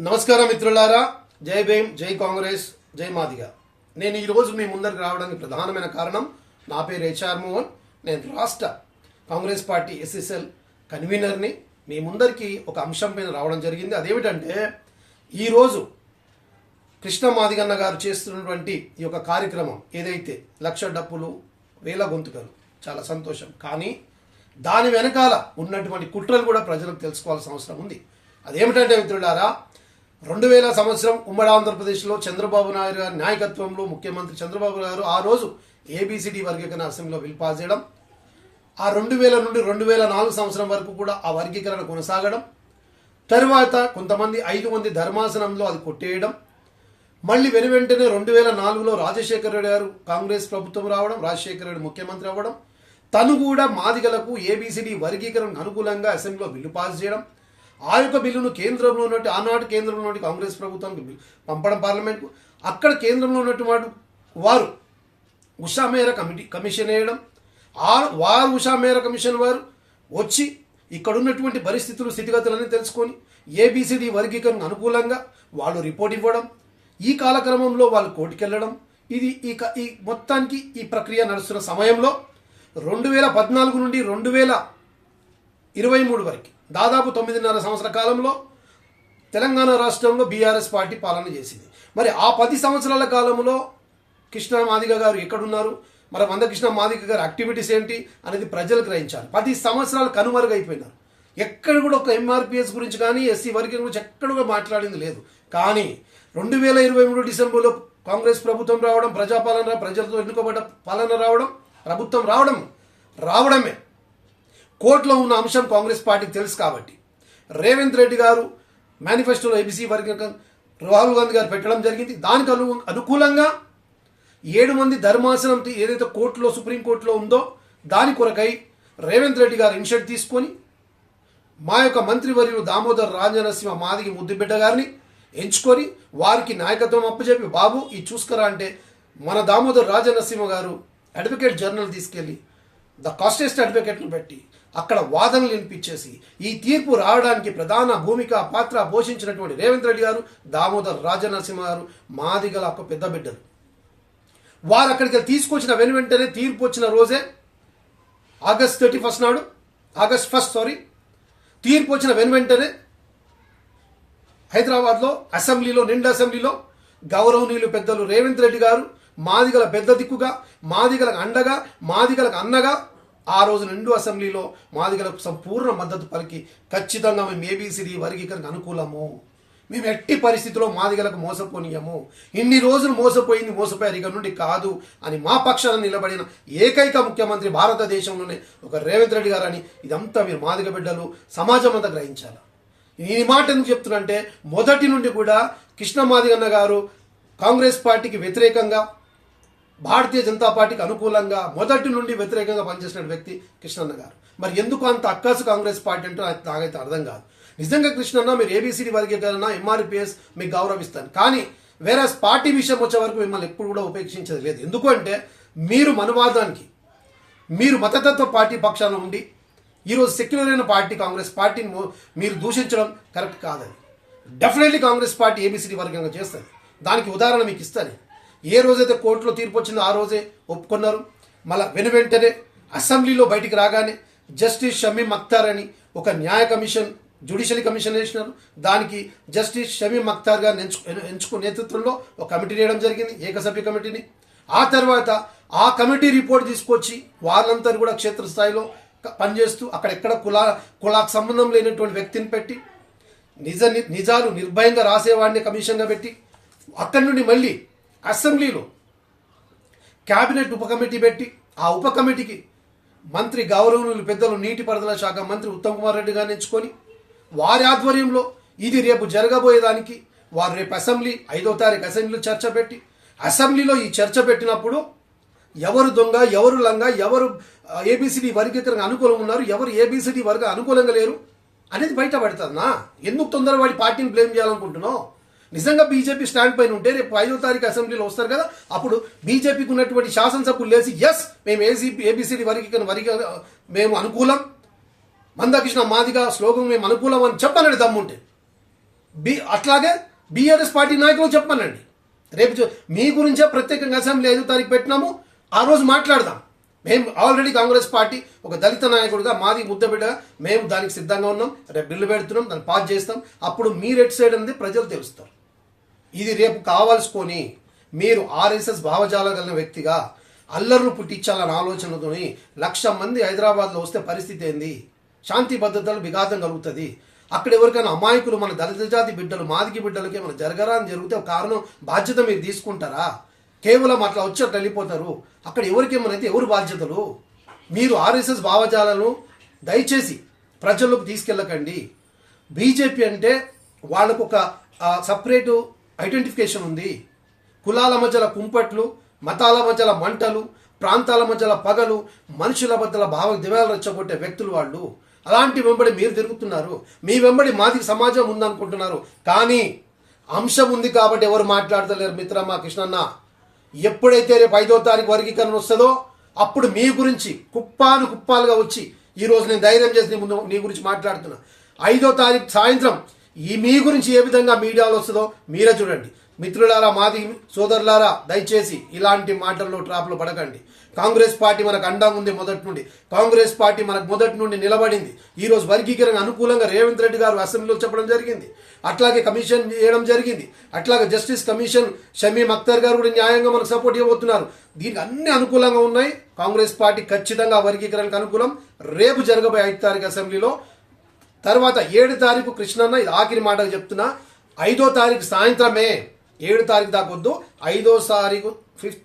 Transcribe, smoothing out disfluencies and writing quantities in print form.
నమస్కారం మిత్రులారా, జై భీమ్, జై కాంగ్రెస్, జై మాదిగా. నేను ఈరోజు మీ ముందరికి రావడానికి ప్రధానమైన కారణం, నా పేరు హెచ్ఆర్ మోహన్. నేను రాష్ట్ర కాంగ్రెస్ పార్టీ ఎస్ఎస్ఎల్ కన్వీనర్ని. మీ ముందరికి ఒక అంశం పైన రావడం జరిగింది. అదేమిటంటే, ఈరోజు కృష్ణ మాదిగన్న గారు చేస్తున్నటువంటి ఈ యొక్క కార్యక్రమం ఏదైతే 1,00,000 డప్పులు 1,000 గొంతుకలు, చాలా సంతోషం. కానీ దాని వెనకాల ఉన్నటువంటి కుట్రలు కూడా ప్రజలకు తెలుసుకోవాల్సిన అవసరం ఉంది. అదేమిటంటే మిత్రులారా, 2000 సంవత్సరం ఉమ్మడి ఆంధ్రప్రదేశ్లో చంద్రబాబు నాయుడు గారి నాయకత్వంలో ముఖ్యమంత్రి చంద్రబాబు గారు ఆ రోజు ఏబిసిడి వర్గీకరణ అసెంబ్లీలో బిల్ పాస్ చేయడం, ఆ 2000 నుండి 2004 సంవత్సరం వరకు కూడా ఆ వర్గీకరణ కొనసాగడం, తరువాత కొంతమంది 5 మంది ధర్మాసనంలో అది కొట్టేయడం, మళ్ళీ వెనువెంటనే 2004లో రాజశేఖర రెడ్డి గారు కాంగ్రెస్ ప్రభుత్వం రావడం, రాజశేఖర రెడ్డి ముఖ్యమంత్రి అవ్వడం, తను కూడా మాదిగలకు ఏబిసిడి వర్గీకరణకు అనుకూలంగా అసెంబ్లీలో బిల్లు పాస్ చేయడం, ఆ యొక్క బిల్లును కేంద్రంలో ఉన్నట్టు ఆనాటి కేంద్రంలో ఉన్నట్టు కాంగ్రెస్ ప్రభుత్వానికి పంపడం పార్లమెంట్కు. అక్కడ కేంద్రంలో ఉన్నటువంటి వారు ఉషా మేర కమిషన్ వేయడం, వారు ఉషా మేర కమిషన్ వారు వచ్చి ఇక్కడ ఉన్నటువంటి పరిస్థితులు స్థితిగతులన్నీ తెలుసుకొని ఏబిసిడి వర్గీకరణకు అనుకూలంగా వాళ్ళు రిపోర్ట్ ఇవ్వడం, ఈ కాలక్రమంలో వాళ్ళు కోర్టుకు వెళ్ళడం, ఇది ఈ మొత్తానికి ఈ ప్రక్రియ నడుస్తున్న సమయంలో 2014 నుండి 2023 వరకు దాదాపు 9.5 సంవత్సరాల కాలంలో తెలంగాణ రాష్ట్రంలో బీఆర్ఎస్ పార్టీ పాలన చేసింది. మరి ఆ 10 సంవత్సరాల కాలంలో కృష్ణ మాదిగ గారు ఎక్కడున్నారు, మరి మందకృష్ణ మాదిగ గారు యాక్టివిటీస్ ఏంటి అనేది ప్రజలు గ్రహించాలి. 10 సంవత్సరాలు కనుమరుగైపోయినారు. ఎక్కడ కూడా ఒక ఎంఆర్పిఎస్ గురించి కానీ ఎస్సీ వర్గీకరణ గురించి ఎక్కడ కూడా మాట్లాడింది లేదు. కానీ 2023 డిసెంబర్లో కాంగ్రెస్ ప్రభుత్వం రావడం, ప్రజాపాలన, ప్రజలతో ఎన్నుకోబడ్డ పాలన రావడం, ప్రభుత్వం రావడమే కోర్టులో ఉన్న అంశం కాంగ్రెస్ పార్టీకి తెలుసు. కాబట్టి రేవంత్ రెడ్డి గారు మేనిఫెస్టోలో ఏబీసీ వర్గీకరణ రాహుల్ గాంధీ గారు పెట్టడం జరిగింది. దానికి అనుకూలంగా 7 మంది ధర్మాసనం ఏదైతే కోర్టులో సుప్రీంకోర్టులో ఉందో దాని కొరకై రేవంత్ రెడ్డి గారు ఇనిషియేటివ్ తీసుకొని మా యొక్క మంత్రివర్యులు దామోదర్ రాజనరసింహ మాదిగి ముద్దుబిడ్డ గారిని ఎంచుకొని వారికి నాయకత్వం అప్పచెప్పి, బాబు ఈ చూసుకరా అంటే మన దామోదర్ రాజనరసింహ గారు అడ్వకేట్ జనరల్ తీసుకెళ్ళి ద కాస్టెస్ట్ అడ్వకేట్ను పెట్టి అక్కడ వాదనలు వినిపించేసి ఈ తీర్పు రావడానికి ప్రధాన భూమిక పాత్ర పోషించినటువంటి రేవంత్ రెడ్డి గారు, దామోదర్ రాజనరసింహ గారు మాదిగల ఒక పెద్ద బిడ్డలు. వారు అక్కడికి తీసుకొచ్చిన వెంటనే తీర్పు వచ్చిన రోజే ఆగస్ట్ 1 తీర్పు వచ్చిన వెంటనే హైదరాబాద్లో అసెంబ్లీలో నిండు అసెంబ్లీలో గౌరవనీయులు పెద్దలు రేవంత్ రెడ్డి గారు మాదిగల పెద్ద దిక్కుగా, మాదిగలకు అండగా, మాదిగలకు అన్నగా ఆ రోజు నిండు అసెంబ్లీలో మాదిగలకు సంపూర్ణ మద్దతు పలికి ఖచ్చితంగా మేము ఏబిసిడి వర్గీకరణకు అనుకూలము, మేము ఎట్టి పరిస్థితిలో మాదిగలకు మోసపోనీయము, ఇన్ని రోజులు మోసపోయారు, ఇక నుండి కాదు అని మా పక్షాన నిలబడిన ఏకైక ముఖ్యమంత్రి భారతదేశంలోనే ఒక రేవంత్ రెడ్డి గారు అని ఇదంతా మీరు మాదిగ బిడ్డలు సమాజం అంతా గ్రహించాలి. ఈ మాట ఎందుకు చెప్తున్నంటే, మొదటి నుండి కూడా కృష్ణ మాదిగన్న గారు కాంగ్రెస్ పార్టీకి వ్యతిరేకంగా, భారతీయ జనతా పార్టీకి అనుకూలంగా మొదటి నుండి వ్యతిరేకంగా పనిచేసిన వ్యక్తి కృష్ణన్న గారు. మరి ఎందుకు అంత అక్కసు కాంగ్రెస్ పార్టీ అంటే నాకైతే అర్థం కాదు. నిజంగా కృష్ణన్న మీరు ఏబిసిడి వర్గీకరణ, ఎంఆర్పిఎస్ మీకు గౌరవిస్తాను, కానీ వేరే పార్టీ విషయం వచ్చే వరకు మిమ్మల్ని ఎప్పుడు కూడా ఉపేక్షించేది లేదు. ఎందుకు అంటే మీరు మనవాదానికి, మీరు మతతత్వ పార్టీ పక్షాన ఉండి ఈరోజు సెక్యులర్ అయిన పార్టీ కాంగ్రెస్ పార్టీని మీరు దూషించడం కరెక్ట్ కాదని. డెఫినెట్లీ కాంగ్రెస్ పార్టీ ఏబిసిడి వర్గంగా చేస్తుంది. దానికి ఉదాహరణ మీకు ఇస్తాను. ఏ రోజైతే కోర్టులో తీర్పు వచ్చిందో ఆ రోజే ఒప్పుకున్నారు. మళ్ళీ వెంటనే అసెంబ్లీలో బయటికి రాగానే జస్టిస్ షమీమ్ అఖ్తార్ అని ఒక న్యాయ కమిషన్, జ్యుడిషియల్ కమిషన్ వేసినారు. దానికి జస్టిస్ షమీమ్ అఖ్తార్ గారిని ఎంచుకున్న నేతృత్వంలో ఒక కమిటీ వేయడం జరిగింది, ఏకసభ్య కమిటీని. ఆ తర్వాత ఆ కమిటీ రిపోర్ట్ తీసుకొచ్చి వాళ్ళంతా కూడా క్షేత్రస్థాయిలో పనిచేస్తూ అక్కడెక్కడ కులాకు సంబంధం లేనటువంటి వ్యక్తిని పెట్టి నిజాలు నిర్భయంగా రాసేవాడిని కమిషన్గా పెట్టి అక్కడి నుండి మళ్ళీ అసెంబ్లీలో క్యాబినెట్ ఉప కమిటీ పెట్టి ఆ ఉప కమిటీకి మంత్రి గౌరవనీయులు పెద్దలు నీటిపారుదల శాఖ మంత్రి ఉత్తమ్ కుమార్ రెడ్డి గారిని ఎంచుకొని వారి ఆధ్వర్యంలో ఇది రేపు జరగబోయేదానికి వారు రేపు అసెంబ్లీ 5వ తారీఖు అసెంబ్లీలో చర్చ పెట్టి, అసెంబ్లీలో ఈ చర్చ పెట్టినప్పుడు ఎవరు దొంగ, ఎవరు లంగ, ఎవరు ఏబిసిడి వర్గీకరణ అనుకూలంగా ఉన్నారు, ఎవరు ఏబిసిడి వర్గ అనుకూలంగా లేరు అనేది బయట పడుతుందా? ఎందుకు తొందరవాడి పార్టీని బ్లేమ్ చేయాలనుకుంటున్నావు? నిజంగా బీజేపీ స్టాండ్ పైన ఉంటే రేపు 5వ తారీఖు అసెంబ్లీలో వస్తారు కదా, అప్పుడు బీజేపీకి ఉన్నటువంటి శాసనసభ్యులు లేచి ఎస్ మేము ఏబిసిడి వర్గీకరణ మేము అనుకూలం, మందకృష్ణ మాదిగ స్లోగన్ మేము అనుకూలం అని చెప్పాలని దమ్ముంటే అట్లాగే బీఆర్ఎస్ పార్టీ నాయకులు చెప్పానండి. రేపు మీ గురించే ప్రత్యేకంగా అసెంబ్లీ 5వ తారీఖు పెట్టినాము, ఆ రోజు మాట్లాడదాం. మేము ఆల్రెడీ కాంగ్రెస్ పార్టీ ఒక దళిత నాయకుడిగా మాది ముద్దబిడ్డగా మేము దానికి సిద్ధంగా ఉన్నాం. రేపు బిల్లు పెడుతున్నాం, దాన్ని పాస్ చేస్తాం. అప్పుడు మీరు ఎటు సైడ్ అనేది ప్రజలు తెలుస్తారు. ఇది రేపు కావాల్సుకొని మీరు ఆర్ఎస్ఎస్ భావజాల కలిగిన వ్యక్తిగా అల్లర్లు పుట్టించాలన్న ఆలోచనతో 1,00,000 మంది హైదరాబాద్లో వస్తే పరిస్థితి ఏంది? శాంతి భద్రతలు విఘాతం కలుగుతుంది. అక్కడ ఎవరికైనా అమాయకులు మన దళిత జాతి బిడ్డలు మాదికి బిడ్డలకి మన జరగరాని జరిగితే ఒక కారణం బాధ్యత మీరు తీసుకుంటారా? కేవలం అట్లా వచ్చి వెళ్ళిపోతారు. అక్కడ ఎవరికేమనైతే ఎవరు బాధ్యతలు? మీరు ఆర్ఎస్ఎస్ భావజాలను దయచేసి ప్రజల్లోకి తీసుకెళ్ళకండి. బీజేపీ అంటే వాళ్ళకు ఒక సపరేటు ఐడెంటిఫికేషన్ ఉంది. కులాల మధ్యల కుంపట్లు, మతాల మధ్యల మంటలు, ప్రాంతాల మధ్యల పగలు, మనుషుల మధ్యల భావ దివాలు రెచ్చగొట్టే వ్యక్తులు వాళ్ళు. అలాంటి వెంబడి మీరు తిరుగుతున్నారు. మీ వెంబడి మాదిక సమాజం ఉందనుకుంటున్నారు. కానీ అంశం ఉంది కాబట్టి ఎవరు మాట్లాడతలేరు మిత్రమా కృష్ణన్న. ఎప్పుడైతే రేపు 5వ తారీఖు వర్గీకరణ వస్తుందో అప్పుడు మీ గురించి కుప్పాలుగా వచ్చి ఈరోజు నేను ధైర్యం చేసి నీ గురించి మాట్లాడుతున్నా. 5వ తారీఖు సాయంత్రం మీ గురించి ఏ విధంగా మీడియాలో వస్తుందో మీరే చూడండి. మిత్రులారా, మాది సోదరులారా, దయచేసి ఇలాంటి మాటల్లో ట్రాప్లో పడకండి. కాంగ్రెస్ పార్టీ మనకు అండంగా ఉంది మొదటి నుండి. కాంగ్రెస్ పార్టీ మనకు మొదటి నుండి నిలబడింది. ఈరోజు వర్గీకరణ అనుకూలంగా రేవంత్ రెడ్డి గారు అసెంబ్లీలో చెప్పడం జరిగింది. అట్లాగే కమిషన్ చేయడం జరిగింది. అట్లాగే జస్టిస్ కమిషన్ షమీమ్ అఖ్తర్ గారు కూడా న్యాయంగా మనకు సపోర్ట్ ఇవ్వబోతున్నారు. దీనికి అన్ని అనుకూలంగా ఉన్నాయి. కాంగ్రెస్ పార్టీ ఖచ్చితంగా వర్గీకరణకు అనుకూలం. రేపు జరగబోయే 5వ తారీఖు అసెంబ్లీలో, తర్వాత 7వ తారీఖు కృష్ణన్న, ఇది ఆఖరి మాటగా చెప్తున్నా, 5వ తారీఖు సాయంత్రమే, 7వ తారీఖు దాకా వద్దు, 5వ తారీఖు 5th